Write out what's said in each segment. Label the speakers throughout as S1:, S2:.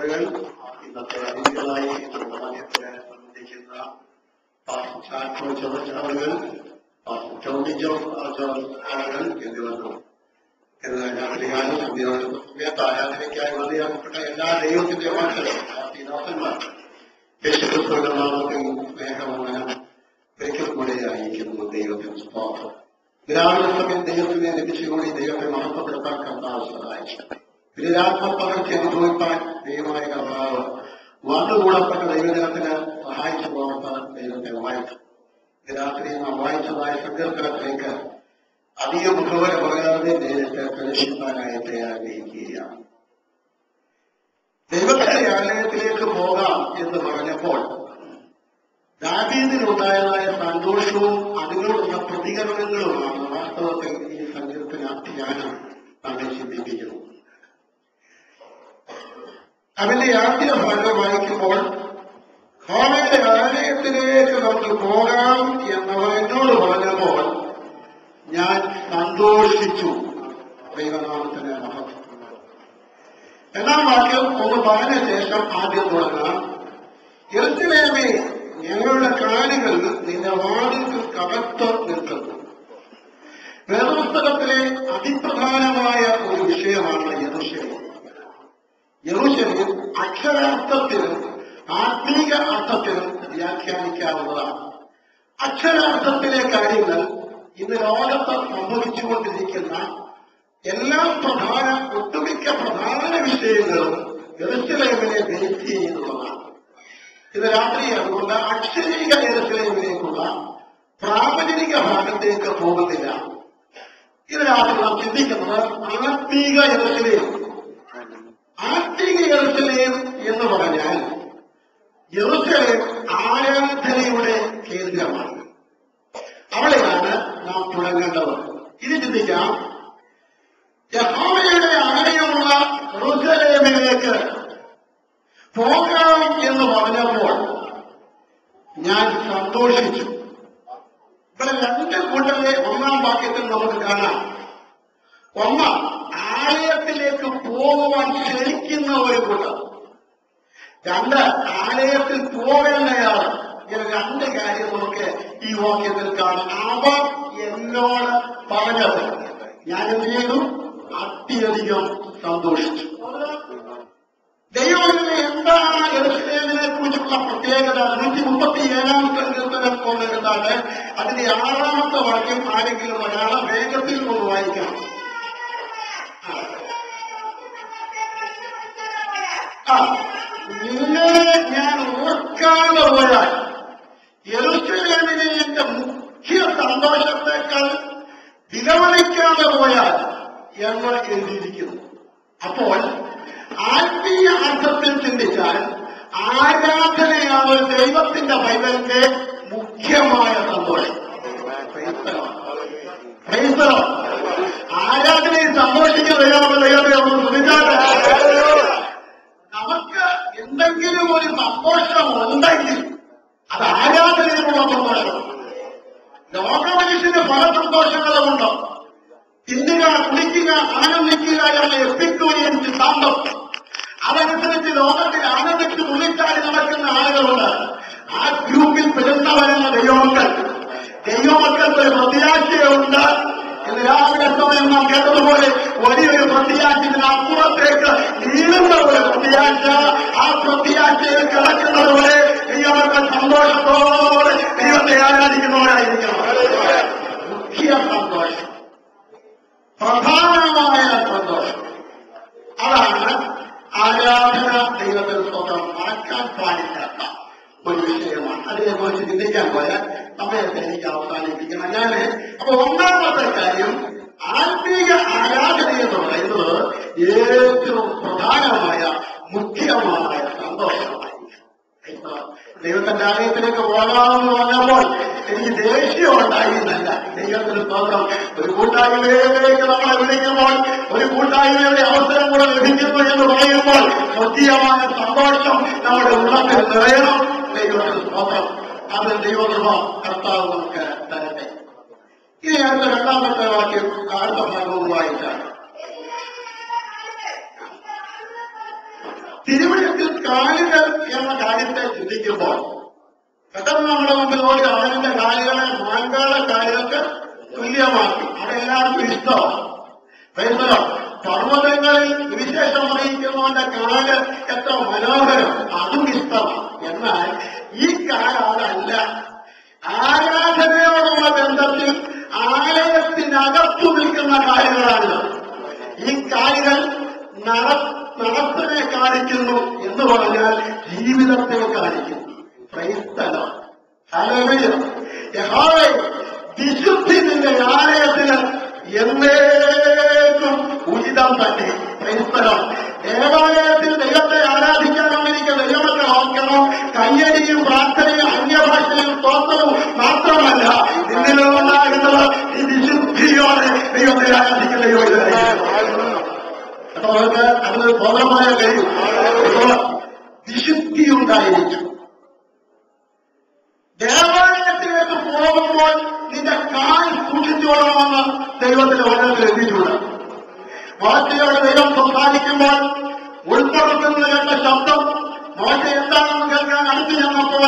S1: ആളുകൾ ഇന്നത്തെ അതിഥികളായി സമ്മാനത്തെ സംബന്ധിക്കുന്ന ചാക്കോ ജോർജ് ആളുകൾ, ടോമി ജോർജ് ആളുകൾ എന്നിവരും രാത്രികാലം സമയത്ത് ആരാധനയ്ക്കായി മതിയാക്കപ്പെട്ട എല്ലാ ദൈവത്തിന്റെ മക്കളും ദാസന്മാർ യേശുക്രിസ്തുവിന്റെ നാമത്തിൽ സ്നേഹവന്ദനം ഒരിക്കൽ കൂടെ അറിയിക്കുന്നു. ദൈവത്തിന് സ്തോത്രം. ഗ്രാമീണ സമയം ദൈവത്തിനെ ലഭിച്ചുകൂടി ദൈവത്തെ മഹത്വപ്പെടുത്താൻ കർത്താവ് സഹായിച്ചു. വിരാത്മപകർച്ച അനുഭവിപ്പാൻ ദൈവമായ കർത്താവ് വന്നുകൂടപ്പെട്ട ദൈവജനത്തിന് സഹായിച്ചു പോകാൻ ദൈവത്തെ വായിച്ചു. രാത്രി നാം വായിച്ചതായ സങ്കീർത്തനത്തിലേക്ക് അധികം മുഖവര പറയാതെ നേരിട്ട് പ്രദർശിപ്പാനായിട്ട് ആഗ്രഹിക്കുകയാണ്. ദൈവത്തിന്റെ ആലയത്തിലേക്ക് പോകാം എന്ന് പറഞ്ഞപ്പോൾ ദാവീദിനുണ്ടായതായ സന്തോഷവും അതിനോടുള്ള പ്രതികരണങ്ങളുമാണ് വാസ്തവത്തിൽ ഈ സങ്കീർത്തന ധ്യാനം നമ്മെ ചിന്തിപ്പിക്കുന്നത്. അതിന്റെ ആദ്യ ഭാഗം വായിക്കുമ്പോൾ യഹോവയുടെ ആലയത്തിലേക്ക് നമുക്ക് പോകാം എന്നവർ എന്നോട് പറഞ്ഞപ്പോൾ ഞാൻ സന്തോഷിച്ചു. ദൈവനാമത്തിന് മഹത്വം. രണ്ടാം വാക്യം ഒന്ന് പറഞ്ഞ ശേഷം ആദ്യം തുടങ്ങാം. യെരൂശലേമേ, ഞങ്ങളുടെ കാലുകൾ നിന്റെ വാതിൽക്ക് കകത്ത് നിൽക്കുന്നു. വേദപുസ്തകത്തിലെ അതിപ്രധാനമായ ഒരു വിഷയമാണ് യെരൂശലേം. യെരൂശലേം അക്ഷരാർത്ഥത്തിലും ആത്മീക അർത്ഥത്തിലും വ്യാഖ്യാനിക്കാവുന്നതാണ്. അക്ഷരാർത്ഥത്തിലെ കാര്യങ്ങൾ ഇന്ന് ലോകത്ത് സംഭവിച്ചുകൊണ്ടിരിക്കുന്ന എല്ലാ ഒട്ടുമിക്ക പ്രധാന വിഷയങ്ങളും യെരൂശലേമിനെ ബേസ് ചെയ്യുന്നതാണ്. ഇത് രാത്രി അതുകൊണ്ട് അക്ഷരീക യെരൂശലേമിലേക്കുള്ള പ്രാപഞ്ചിക ഭാഗത്തേക്ക് പോകുന്നില്ല. ഇതിനകത്ത് നാം ചിന്തിക്കുന്നത് ആത്മീക യെരൂശലേം. ആത്മീക യെരൂശലേം എന്ന് പറഞ്ഞാൽ യെരൂശലേം ആരാധനയുടെ കേന്ദ്രമാണ്. അവിടെയാണ് നാം തുടങ്ങേണ്ടത്. ഇത് ചിന്തിക്കാം. യഹോവയുടെ ആലയമുള്ള യെരൂശലേമിലേക്ക് പോകാം എന്ന് പറഞ്ഞപ്പോൾ ഞാൻ സന്തോഷിച്ചു. ഇവിടെ രണ്ട് കൂട്ടരെ ഒന്നാം വാക്യത്തിൽ നമുക്ക് കാണാം. ഒന്ന്, ആലയത്തിലേക്ക് പോകുവാൻ ക്ഷണിക്കുന്ന ഒരു കൂട്ടം. രണ്ട്, ആലയത്തിൽ പോകേണ്ടയാൾ. ഇങ്ങനെ രണ്ട് കാര്യം നമുക്ക് ഈ വാക്യത്തിൽ കാണാം. അവർ എന്നോട് പറഞ്ഞത് ഞാൻ എന്ത് ചെയ്തു? അത്യധികം സന്തോഷിച്ചു. ദൈവത്തിന് എന്താണ് യെരൂശലേമിനെ കുറിച്ചുള്ള പ്രത്യേകത? 137 സങ്കീർത്തനം കൊണ്ടെടുത്താണ് അതിന്റെ 6ാമത്തെ വാക്യം ആരെങ്കിലും ഒരാളെ വേഗത്തിൽ ഒന്ന് വായിക്കണം. നിങ്ങളെ ഞാൻ ഓർക്കാതെ പോയാൽ യെരൂശലേമിനെ എന്റെ മുഖ്യ സന്തോഷത്തെക്കാൾ വിലമണിക്കാതെ പോയാൽ എന്ന് എഴുതിയിരിക്കുന്നു. അപ്പോൾ ആത്മീയ അർത്ഥത്തിൽ ചിന്തിച്ചാൽ ആരാധനയാണ് ദൈവത്തിന്റെ പൈതലിന്റെ മുഖ്യമായ സന്തോഷം. ആരാധനയിൽ സന്തോഷിക്കുന്ന ദൈവത്തെ ഒന്ന് ശ്രദ്ധിച്ചാൽ നമുക്ക് എന്തെങ്കിലും ഒരു സന്തോഷം ഉണ്ടെങ്കിൽ അത് ആരാധനയിലുള്ള സന്തോഷം. ലോകമനുഷ്യന് പല സന്തോഷങ്ങളുമുണ്ട്. തിന്നുക, കുടിക്കുക, ആനന്ദിക്കുക എന്ന എപ്പിക്യൂറിയൻ സിദ്ധാന്തം അതനുസരിച്ച് ലോകത്തിൽ ആനന്ദിച്ച് തുള്ളിച്ചാടി നടക്കുന്ന ആളുകളുണ്ട്. ആ ഗ്രൂപ്പിൽ പെടുന്നവരെന്ന ദൈവമക്കൾക്ക് ഒരു പ്രത്യാശയുണ്ട്. ഇന്ന് രാവിലെ സമയം നാം കേട്ടതുപോലെ വലിയൊരു പ്രത്യാശത്തിന് അപ്പുറത്തേക്ക് നീളുന്ന ഒരു പ്രത്യാശ. ആ പ്രത്യാശയിൽ കിടക്കുന്നതുപോലെ ദൈവമക്കൾ സന്തോഷത്തോടെ ദൈവത്തെ ആരാധിക്കുന്നവരായിരിക്കണം. മുഖ്യ സന്തോഷം, പ്രധാനമായ സന്തോഷം, അതാണ് ആരാധന. ദൈവത്തിന് സ്വന്തം മറക്കാൻ പാടില്ലാത്ത ഒരു വിഷയമാണ്. അതിനെക്കുറിച്ച് ചിന്തിക്കാൻ പോയാൽ സമയത്ത് എനിക്ക് അവസാനിപ്പിക്കണം. അപ്പൊ ഒന്നാമത്തെ കാര്യം, ആത്മീക ആരാധന എന്ന് പറയുന്നത് ഏറ്റവും പ്രധാനമായ മുഖ്യമായ സന്തോഷമായി. ദൈവത്തിന്റെ ആലയത്തിലേക്ക് പോകാമെന്ന് പറഞ്ഞപ്പോൾ എനിക്ക് ദേഷ്യം ഉണ്ടായിരുന്നല്ല. ദൈവത്തിന് സ്വന്തം ഒരു കൂട്ടായ്മയിലേക്ക് നമ്മളെ വിളിക്കുമ്പോൾ, ഒരു കൂട്ടായ്മയുടെ അവസരം കൂടെ ലഭിക്കുന്നു എന്ന് പറയുമ്പോൾ മുഖ്യമായ സന്തോഷം നമ്മുടെ ഉള്ളത്തിൽ നിറയണം. ദൈവത്തിന് സ്വന്തം അത് ദൈവകൃപ കർത്താവ് നമുക്ക് തരട്ടെ. ഇനി അടുത്ത രണ്ടാമത്തെ വാക്യം അടുത്ത ഭാഗവും വായിച്ചാണ്. തിരുവഴുത്തിൽ കാലുകൾ എന്ന കാര്യത്തെ ചിന്തിക്കുമ്പോൾ പെട്ടെന്ന് നമ്മുടെ മുമ്പിൽ ഓടി അവന്റെ കാലുകളെ മാൻകാള കാലുകൾക്ക് തുല്യമാക്കി. അതെല്ലാവർക്കും ഇഷ്ടമാണ്. പർവ്വതങ്ങളിൽ വിശേഷം അറിയിക്കുന്നവന്റെ കാല് എത്ര മനോഹരം, അതും ഇഷ്ടമാണ്. എന്നാൽ ഈ കാലല്ല. ആരാധനയോടുള്ള ബന്ധത്തിൽ ആലയത്തിനകത്തു നിൽക്കുന്ന കാലുകളാണ്. ഈ കാലുകൾ നടത്തിനെ കാണിക്കുന്നു എന്ന് പറഞ്ഞാൽ ജീവിതത്തെ കാണിക്കുന്നു. ക്രൈസ്തവം യഹോവേ, വിശുദ്ധി നിന്റെ ആലയത്തിന് എന്നേക്കും ഉചിതം തന്നെ. ക്രൈസ്തവം ദേവാലയത്തിൽ ദൈവത്തെ ആരാധിക്കാനോ എനിക്ക് ദൈവമൊക്കെ ഓർക്കണം. കയ്യടിയും പ്രാർത്ഥനയും അന്യഭാഷയും സ്തോത്രവും മാത്രമല്ല, നിന്നിലുണ്ടാകുന്നത് ഈ വിശുദ്ധിയോടെ ദൈവത്തെ ആരാധിക്കുന്ന അവർക്ക് അത് പൂർണ്ണമായ കഴിയും. വിശുദ്ധി ഉണ്ടായിരിക്കും. ദേവാലയത്തിലേക്ക് പോകുമ്പോൾ നിന്റെ കാൽ സൂക്ഷിച്ചോളണമെന്ന് ദൈവത്തിന്റെ വചനത്തിൽ എഴുതിയിട്ടുണ്ട്. മോശയോട് ദൈവം സംസാരിക്കുമ്പോൾ ഉൾപ്പെടുത്തുന്ന കേട്ട ശബ്ദം മോശ എന്താണെന്ന് കേൾക്കാൻ അടുത്ത് ചെന്നപ്പോൾ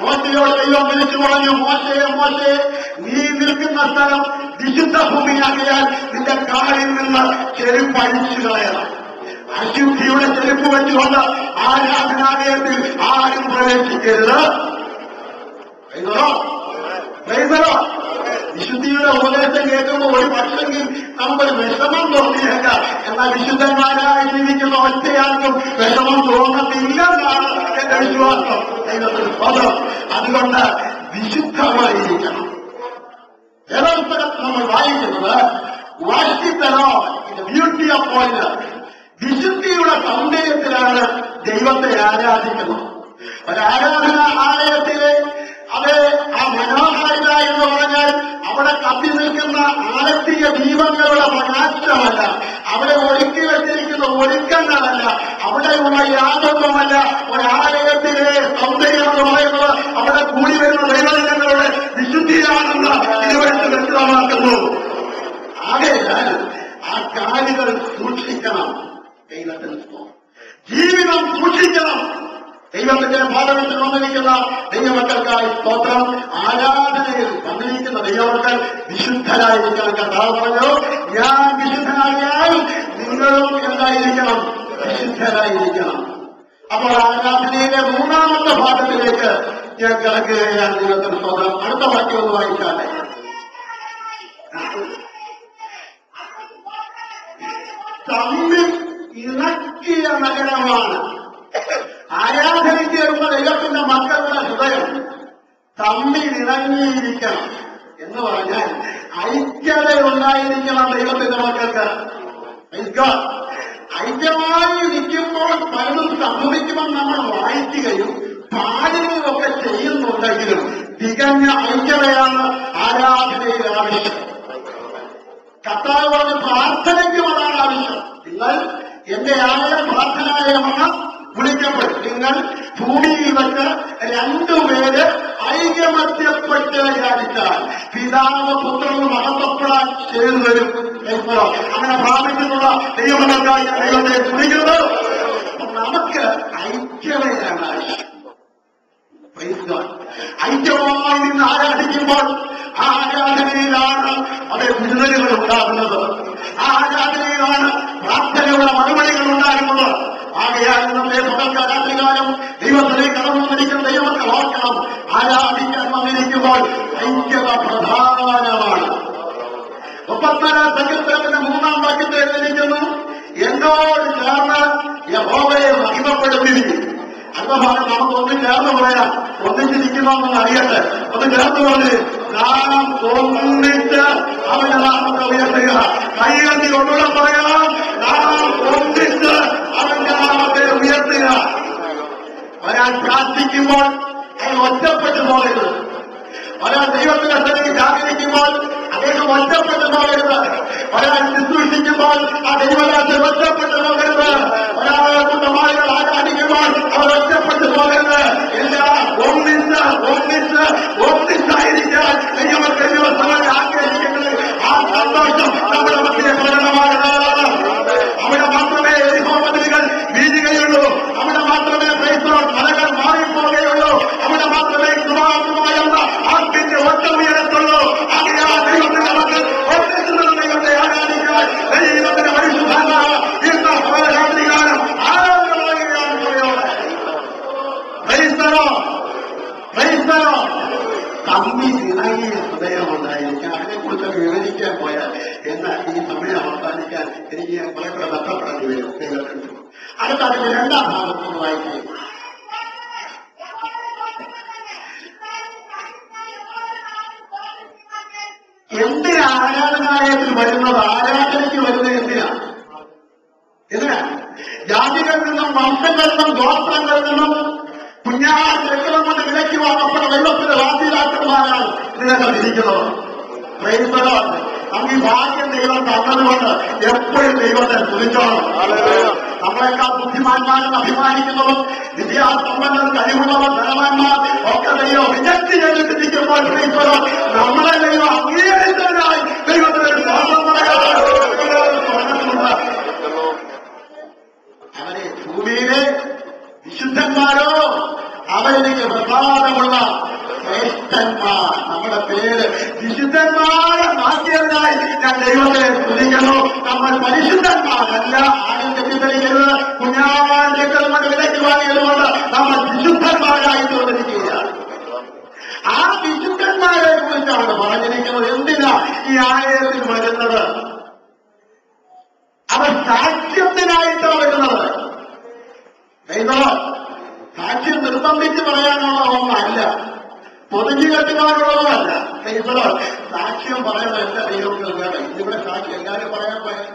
S1: മോശയോട് ദൈവം വിളിച്ചു പറഞ്ഞു, മോശയെ മോശയെ, നീ നിൽക്കുന്ന സ്ഥലം വിശുദ്ധ ഭൂമിയാകിയാൽ നിന്റെ കാലിൽ നിന്ന് ചെരുപ്പ് അഴിച്ചു കളയണം. അശുദ്ധിയുടെ ചെരുപ്പ് വെച്ചുകൊണ്ട് ആരാധനാലയത്തിൽ ആരും പ്രവേശിക്കരുത്. വിശുദ്ധിയുടെ ഉപദേശം കേൾക്കുമ്പോൾ ഒരു പക്ഷെങ്കിൽ നമുക്കൊരു വിഷമം തോന്നിയേക്കാം. എന്നാൽ വിശുദ്ധന്മാരായി ജീവിക്കുന്ന ഒറ്റയാൾക്കും വിഷമം തോന്നത്തില്ലെന്നാണ് എന്റെ വിശ്വാസം. ദൈവത്തിന് സ്വന്തം. അതുകൊണ്ട് വിശുദ്ധമായിരിക്കണം. വേദപുസ്തകത്തിൽ നമ്മൾ വായിക്കുന്നത് വാശിത്തരോ ബ്യൂട്ടി ഓഫ് പോയിന്റ്, വിശുദ്ധിയുടെ സൗന്ദര്യത്തിലാണ് ദൈവത്തെ ആരാധിക്കുന്നത്. ഒരാരാധന ആലയത്തിലെ അത് ആ മനോഹാരിത എന്ന് പറഞ്ഞാൽ അവിടെ കത്തി നിൽക്കുന്ന ആലത്തീയ ദീപങ്ങളുടെ പ്രകാശമല്ല, അവിടെ ഒരുക്കി വെച്ചിരിക്കുന്ന ഒരുക്കങ്ങളല്ല, അവിടെയുള്ള യാതൊന്നുമല്ല. ഒരാലയത്തിലെ സൗന്ദര്യം എന്ന് പറയുന്നത് അവിടെ കൂടി വരുന്ന ദൈവജനങ്ങളുടെ വിശുദ്ധിയാണെന്ന് തിരുവനന്തപുരത്ത് വ്യക്തമാക്കുന്നു. ആകയാൽ ആ കാലുകൾ സൂക്ഷിക്കണം. ദൈവത്തിന് ജീവിതം സൂക്ഷിക്കണം. ദൈവത്തിന്റെ പാദത്തിൽ വന്നിരിക്കുന്ന ദൈവമക്കൾക്കായി സ്തോത്രം. ആരാധനയിൽ വന്നിരിക്കുന്ന ദൈവമക്കൾ വിശുദ്ധരായിരിക്കണം. കർത്താവ് പറഞ്ഞു, ഞാൻ വിശുദ്ധനായാൽ നിങ്ങളും എന്തായിരിക്കണം? വിശുദ്ധരായിരിക്കണം. അപ്പോൾ ആരാധനയിലെ മൂന്നാമത്തെ ഭാഗത്തിലേക്ക് ഞാൻ കിടക്കുകയാണ്. ദൈവത്തിന്റെ സ്തോത്രം. അടുത്ത വാക്യം ഒന്ന് വായിച്ചാലേ. തമ്മിൽ ഇണക്കിയ നഗരമാണ് ആരാധനയ്ക്ക് വരുന്ന ദൈവത്തിന്റെ മക്കളുടെ ഹൃദയം. തമ്മിൽ ഇണങ്ങിയിരിക്കണം എന്ന് പറഞ്ഞാൽ ഐക്യതയുണ്ടായിരിക്കണം ദൈവത്തിന്റെ മക്കൾക്ക്. ഐക്യമായി ഇരിക്കുമ്പോൾ പലതും സംഭവിക്കുമെന്ന് നമ്മൾ വായിക്കുകയും പാടുകയുമൊക്കെ ചെയ്യുന്നുണ്ടെങ്കിലും തികഞ്ഞ ഐക്യതയാണ് ആരാധനയിൽ ആവശ്യം. കർത്താവ് പറഞ്ഞ പ്രാർത്ഥനയ്ക്കും അതാണ് ആവശ്യം. നിങ്ങൾ എന്റെ ആലയ പ്രാർത്ഥനാലയമാണ് വിളിക്കപ്പെടും. നിങ്ങൾ ഭൂമിയിൽ വെച്ച് രണ്ടുപേര് ഐകമത്യപ്പെട്ട് യാചിച്ചാൽ പിതാവ് പുത്രനും മഹത്വപ്പെടാൻ ചെയ്തു തരും. അങ്ങനെ പ്രാപിച്ചിട്ടുള്ള ദൈവമക്കൾക്കായി ദൈവത്തെ തുണിക്കുന്നത്. നമുക്ക് ഐക്യതയാണ് ആവശ്യം. ഐക്യമായി നിന്ന് ആരാധിക്കുമ്പോൾ ആ ആരാധനയിലാണ് അതേ വിടുതലുകൾ ഉണ്ടാകുന്നത്. ആ ആരാധനയിലാണ് പ്രാർത്ഥനയുടെ മറുപടികൾ ഉണ്ടാകുന്നത്. ആകയാൽ ഇന്നത്തെ പകൽക്കാലം ദൈവത്തിലേക്ക് കടന്നു വന്നിരിക്കുന്ന ദൈവത്തെ ഓർക്കണം. ആരാധിക്കാൻ വന്നിരിക്കുമ്പോൾ ഐക്യത പ്രധാനമാണ്. 34 സങ്കീർത്തനത്തിന്റെ 3-ാം വാക്യത്തിൽ എഴുതിയിരിക്കുന്നു, എന്നോട് ചേർന്ന് യഹോവയെ മഹിമപ്പെടുത്തിയിരിക്കും. അല്പഭാഗം നമുക്ക് ഒന്ന് ചേർന്ന് പറയാം. ഒന്നിച്ചിരിക്കണമെന്ന് അറിയട്ടെ. ഒന്ന് ചേർന്ന് പോലെ നാം ഒന്നിച്ച് അവന്റെ നാമത്തെ ഉയർത്തുക. കൈകണ്ടി കൊണ്ടുകൂടെ പറയാം, നാം ഒന്നിച്ച് അവന്റെ നാമത്തെ ഉയർത്തുക. ഒരാൾ പ്രാർത്ഥിക്കുമ്പോൾ അയാൾ ഒറ്റപ്പെട്ടു പോകരുത്. ഒരാൾ ദൈവത്തിന്റെ സ്ഥലത്ത് ജാഗരിക്കുമ്പോൾ അദ്ദേഹം ഒറ്റപ്പെട്ടു പോകരുത്. ഒരാൾ ശുശ്രൂഷിക്കുമ്പോൾ ആ ദൈവരാജ്യം ഒറ്റപ്പെട്ടു പോകരുത്. ഒരാളെ കുട്ടമാളികൾ ആരാധിക്കുമ്പോൾ അവർ ഒറ്റപ്പെട്ടു പോകരുത്. എല്ലാം ഒന്നിച്ചായിരിക്കാൻ ദൈവമൊക്കെ ദിവസങ്ങളെ ആഗ്രഹിക്കുന്നത്. ആ സന്തോഷം നമ്മുടെ മധ്യേ പ്രകടമാകുന്നതാണ്. അവിടെ മാത്രമേ ദൈവമതിലുകൾ വീഴുകയുള്ളൂ. അവിടെ മാത്രമേ അടുത്ത അതിന്റെ രണ്ടാം ഭാഗം ഒന്ന് വായിക്കുക. എന്തിനാ ആരാധനാലയത്തിൽ വരുന്നത്? ആരാധനയ്ക്ക് വരുന്നത് എന്തിനാ? ജാതികളിൽ നിന്നും വംശങ്ങളിൽ നിന്നും ഗോത്രങ്ങളിൽ നിന്നും കുഞ്ഞാട് രക്തം കൊണ്ട് വിലയ്ക്ക് വാങ്ങപ്പെട്ട ദൈവത്തിന്റെ വാദ്യരാജന്മാരാണ് ഇതിനകം ഇരിക്കുന്നത്. നമുക്ക് ഈ ഭാഗ്യം ദൈവം തന്നതുകൊണ്ട് എപ്പോഴും ദൈവത്തെ സ്തുതിച്ചോണം. നമ്മളെക്കാൾ ബുദ്ധിമാന്മാരും അഭിമാനിക്കുന്നതും വിദ്യാസമ്പന്നർ, കഴിവുള്ളവർ, ധനവാന്മാർ ഒക്കെ ദൈവം വിജക്തി ചെയ്തിട്ടിരിക്കുമ്പോൾ നമ്മളെ ദൈവം അംഗീകരിച്ചതിനായി ദൈവത്തിന് ഒരു സ്വാതന്ത്ര്യമുണ്ട്. അവരെ ഭൂമിയിലെ വിശുദ്ധന്മാരോ അവരിലേക്ക് പ്രസാദമുള്ള ശ്രേഷ്ഠന്മാർ. നമ്മുടെ പേര് വിശുദ്ധന്മാരെ മാറ്റിയതിനായി ഞാൻ ദൈവത്തെ സ്തുതിക്കുന്നു. നമ്മൾ പരിശുദ്ധന്മാരല്ല. ആരും തെറ്റിദ്ധരിക്കരുത്. കുഞ്ഞാവാന്റെ കൊണ്ട് വിലയ്ക്ക് വാങ്ങിയതുകൊണ്ട് നമ്മൾ വിശുദ്ധന്മാരായി തോന്നിരിക്കുകയാണ്. ആ വിശുദ്ധന്മാരെ കുറിച്ചാണ് പറഞ്ഞിരിക്കുന്നത്. എന്തിനാ ഈ ആലയത്തിൽ വരുന്നത്? അവർ സാക്ഷ്യത്തിനായിട്ടാണ് വരുന്നത്. സാക്ഷ്യം നിർബന്ധിച്ച് പറയാനുള്ള ഒന്നല്ല, പൊതുജീവിതത്തിനുള്ളതല്ല. സാക്ഷ്യം പറയുന്നത് എല്ലാ ദൈവങ്ങളും വേണം. ഇതിവിടെ സാക്ഷ്യം എല്ലാവരും പറയാൻ പോയാൽ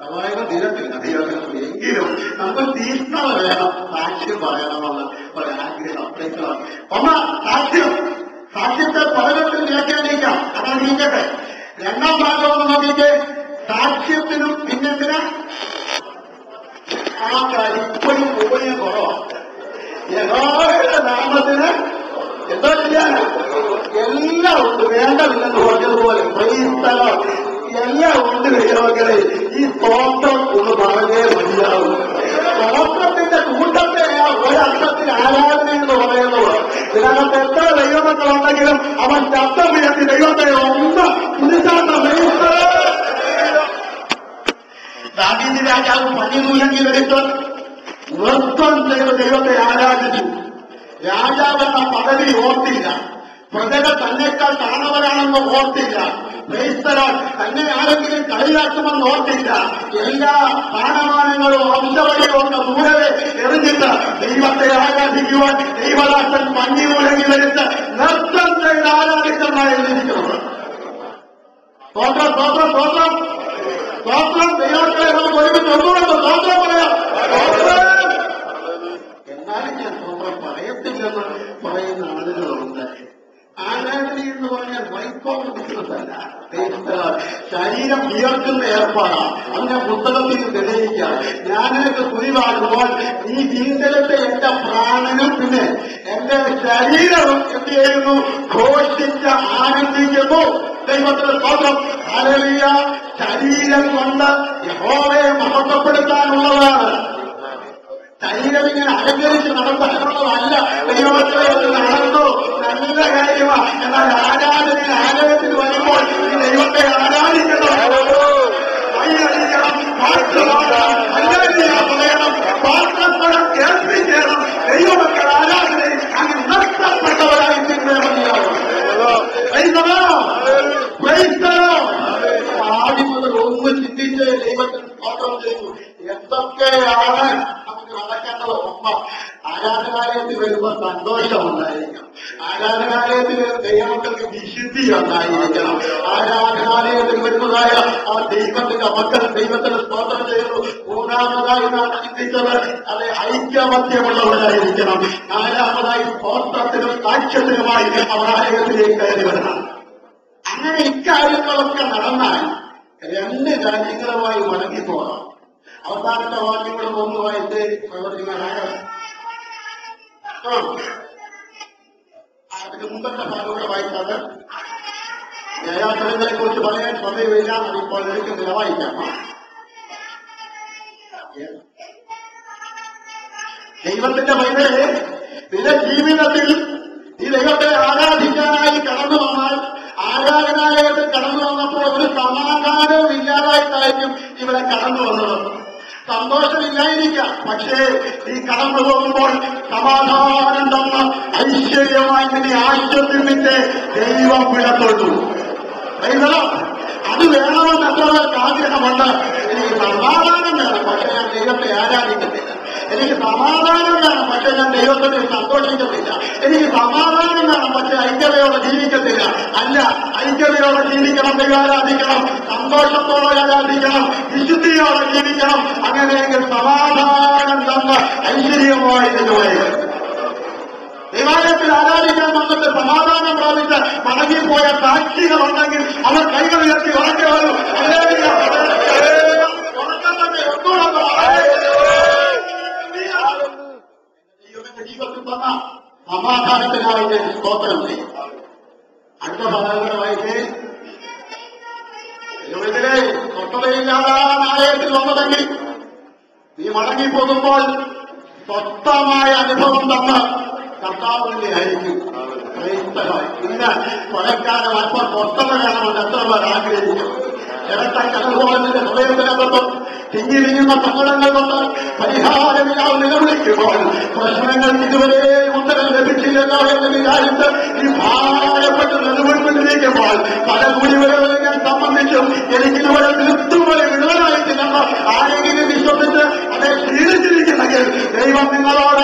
S1: സമായം തീരത്തില്ല ദൈവങ്ങൾ. എങ്കിലും നമുക്ക് തീഷ്ണത വേണം, സാക്ഷ്യം പറയണമെന്ന് ഒരാഗ്രഹം. ഒന്ന് സാക്ഷ്യം, സാക്ഷ്യത്തെ പലതരത്തിൽ വ്യാഖ്യാനിക്കാം. അതാണ് ഇരിക്കട്ടെ. രണ്ടാം ഭാഗം ഒന്ന് നോക്കിയിട്ട് സാക്ഷ്യത്തിനും പിന്നെന്തിനാ ആ കാര്യം ഇപ്പോഴും പോയി കുറവാണ്. യഹോവയുടെ നാമത്തിന് എന്താ ചെയ്യാനാ? എല്ലാം ഉണ്ട്, വേണ്ടതില്ലെന്ന് പറഞ്ഞതുപോലെ എല്ലാം ഉണ്ട്. ദൈവങ്ങളെ ഈ സ്തോത്രം ഒന്ന് പറഞ്ഞേ മതിയാവും. സ്തോത്രത്തിന്റെ കൂട്ടത്തെ ഒരർത്ഥത്തിൽ ആരാധന എന്ന് പറയുന്നത്. ഇതിനകത്ത് എത്ര ദൈവമക്കളുണ്ടെങ്കിലും അവൻ ശബ്ദമുയർത്തി ദൈവത്തെ ഒന്ന് കുതിച്ചാട്ട. ദാവീദ് രാജാവ് പണിനൂലെങ്കിൽ എടുത്ത് നൃത്തം ചെയ്ത് ദൈവത്തെ ആരാധിച്ചു. രാജാവെന്ന പദവി ഓർത്തില്ല, പ്രജകൾ തന്നെക്കാൾ താണവരാണെന്ന് ഓർത്തില്ല, തന്നെ ആരെങ്കിലും കളിയാക്കുമെന്ന് ഓർത്തില്ല. എല്ലാ സ്ഥാനമാനങ്ങളും വംശവഴിയൊക്കെ ദൂരവെ എറിഞ്ഞിട്ട് ദൈവത്തെ ആരാധിക്കുവാൻ ദൈവദാസൻ പന്നിയൂലെങ്കിൽ എടുത്ത് നൃത്തം ചെയ്ത് ആരാധിച്ചെന്നാണ് എഴുതിയിരിക്കുന്നത്. സ്തോത്രം, സ്തോത്രം, സ്തോത്രം, സ്തോത്രം. ദൈവത്തെ നമുക്ക് ഒരുമിച്ച് ഒന്നുകൊണ്ട് സ്തോത്രം പറയാം. എന്നാലും ഞാൻ സ്തോത്രം പറയത്തില്ലെന്ന് പറയുന്ന ആളുകളുണ്ട്. ആരാധന എന്ന് പറഞ്ഞാൽ വൈക്കോട്ട് ബിസിനസ്സല്ല, ശരീരം വിയർക്കുന്ന ഏർപ്പാടാണ്. അതിനെ പുസ്തകത്തിൽ തെളിയിക്കാം. ഞാനൊക്കെ കുരിവാടുമ്പോൾ ഈ ജീവിതത്തെ എന്റെ പ്രാണനും പിന്നെ എന്റെ ശരീരവും എന്ത് ചെയ്യുന്നു? ഘോഷിച്ച് ആനന്ദിക്കുന്നു. ദൈവത്തിന്റെ സ്തോത്രം. ഹല്ലേലൂയ. ശരീരം കൊണ്ട് യഹോവയെ മഹത്വപ്പെടുത്താനുള്ളതാണ്. ശരീരം ഇങ്ങനെ അലങ്കരിച്ച് നടത്താനുള്ളതല്ല. ദൈവത്തെ നടന്നു നല്ല കാര്യമാണ്. എന്നാൽ ആരാധനയിൽ ആലയത്തിൽ വരുമ്പോൾ ദൈവത്തെ ആരാധിക്കണം, കൈയടിക്കണം, പാട്ട് പാടണം, പറയണം, പാത്രപ്പണം കേൾപ്പിക്കണം. ദൈവമക്കൾ ആരാധനയിൽ അങ്ങനെ നഷ്ടപ്പെട്ടവരായി തീർന്നേമതിയാവും. ആദ്യം മുതൽ ഒന്ന് ചിന്തിച്ച് ദൈവത്തിന് സ്തോത്രം ചെയ്യുന്നു. എന്തൊക്കെയാണ് നമുക്ക് നടക്കേണ്ടത്? ആരാധനാലയത്തിൽ വരുമ്പോൾ സന്തോഷമുണ്ടായിരിക്കണം. ആരാധനാലയത്തിൽ ദൈവമക്കൾക്ക് വിശുദ്ധി ഉണ്ടായിരിക്കണം. ആരാധനാലയത്തിൽ വരുന്നതായ ആ ദൈവത്തിന്റെ മക്കൾ ദൈവത്തിന് സ്തോത്രം ചെയ്യുന്നു. മൂന്നാമതായി നാം ചിന്തിച്ചത് അത് ഐക്യമത്യമുള്ളവരായിരിക്കണം. നാലാമതായി സ്തോത്രത്തിനും സാക്ഷ്യത്തിനുമായി അവർ ആലയത്തിലേക്ക് കയറി വരണം. അങ്ങനെ ഇക്കാര്യങ്ങളൊക്കെ നടന്നാൽ രണ്ട് കാര്യങ്ങളുമായി മടങ്ങിപ്പോകാം. അവസാനത്തെ വാക്യങ്ങളും ഒന്ന് വായിച്ച് പ്രവർത്തിക്കാനാണ്. അതിന് മുമ്പത്തെ ഭാഗങ്ങളെ വായിച്ചാൽ ന്യായാസനങ്ങളെ കുറിച്ച് പറയാൻ സമയമില്ല. അതിപ്പോൾ എനിക്ക് നിലവായിക്കാം. ദൈവത്തിന്റെ മൈതലെ നിന്റെ ജീവിതത്തിൽ ഈ ദൈവത്തെ ആരാധിക്കാനായി കടന്നു വന്നാൽ, ആരാധനാലയത്തിൽ കടന്നു വന്നപ്പോൾ ഒരു സമാധാനവും ഇല്ലാതായിട്ടായിരിക്കും ഇവിടെ കടന്നു വന്നത്. സന്തോഷമില്ലായിരിക്കാം, പക്ഷേ ഈ കടന്നു പോകുമ്പോൾ സമാധാനം തന്ന ഐശ്വര്യമായി നിന്നെ ആശ്വസിപ്പിച്ച് ദൈവം വിടത്തൊള്ളൂ. അത് വേണമെന്ന് എത്ര പേർക്ക് ആഗ്രഹമുണ്ട്. എനിക്ക് സമാധാനം വേണം, പക്ഷെ ഞാൻ ദൈവത്തെ ആരാധിക്കത്തില്ല. എനിക്ക് സമാധാനം വേണം, പക്ഷെ ഞാൻ ദൈവത്തിൽ സന്തോഷിക്കത്തില്ല. എനിക്ക് സമാധാനം വേണം, പക്ഷെ ഐക്യതയോടെ ജീവിക്കത്തില്ല. അല്ല, ഐക്യതയോടെ ജീവിക്കണം, ദൈവാരാധിക്കണം, സന്തോഷത്തോടെ ആരാധിക്കണം, വിശുദ്ധിയോടെ ജീവിക്കണം. അങ്ങനെയെങ്കിൽ സമാധാനം തന്ന ഐശ്വര്യമായി നിന്നുപോയി ദേവാലയത്തിൽ ആരാധിക്കാൻ വന്നിട്ട് സമാധാനം പ്രാപിച്ച് മടങ്ങിപ്പോയ സാക്ഷികളുണ്ടെങ്കിൽ അവർ കൈകൾ ഉയർത്തി ഉറക്കെ വരും. ജീവിതത്തിൽ തന്ന സമാധാനത്തിനായി ഞാൻ സ്തോത്രം ചെയ്യും. അടുത്ത ഭാഗങ്ങൾ വായിച്ചേ. ദൈവത്തിലെ സ്വസ്ഥതയില്ലാതാണ് ആലയത്തിൽ വന്നതെങ്കിൽ നീ മടങ്ങിപ്പോകുമ്പോൾ സ്വസ്ഥമായ അനുഭവം തന്ന് കർത്താവിന്റെ ആയിരിക്കും. ഇന്ന് കൊലക്കാലം അല്പം സ്വസ്ഥത വേണമെന്ന് എത്ര പേർ ആഗ്രഹിക്കും. ഇരട്ട കലഹോളത്തിന്റെ ഹൃദയത്തിനകത്തും തിങ്ങിരിങ്ങുന്ന സങ്കടങ്ങൾ കൊണ്ട് പരിഹാരമില്ലാതെ നിലവിളിക്കുമ്പോൾ പ്രശ്നങ്ങൾക്ക് ഇതുവരെ ഉത്തരം ലഭിച്ചില്ലല്ലോ എന്ന് വിചാരിച്ച് ഈ ഭാരപ്പെട്ട് നിലവിളിപ്പിച്ചിരിക്കുമ്പോൾ പല കൂടിവരവുകൾ സംബന്ധിച്ചും എനിക്കിതുവരെ നിർത്തുപോലെ വിടുവാനായിട്ടില്ലെന്ന് ആരെങ്കിലും വിശ്വസിച്ച് അതേ ക്ഷീണിച്ചിരിക്കുന്നെങ്കിൽ ദൈവം നിങ്ങളോട്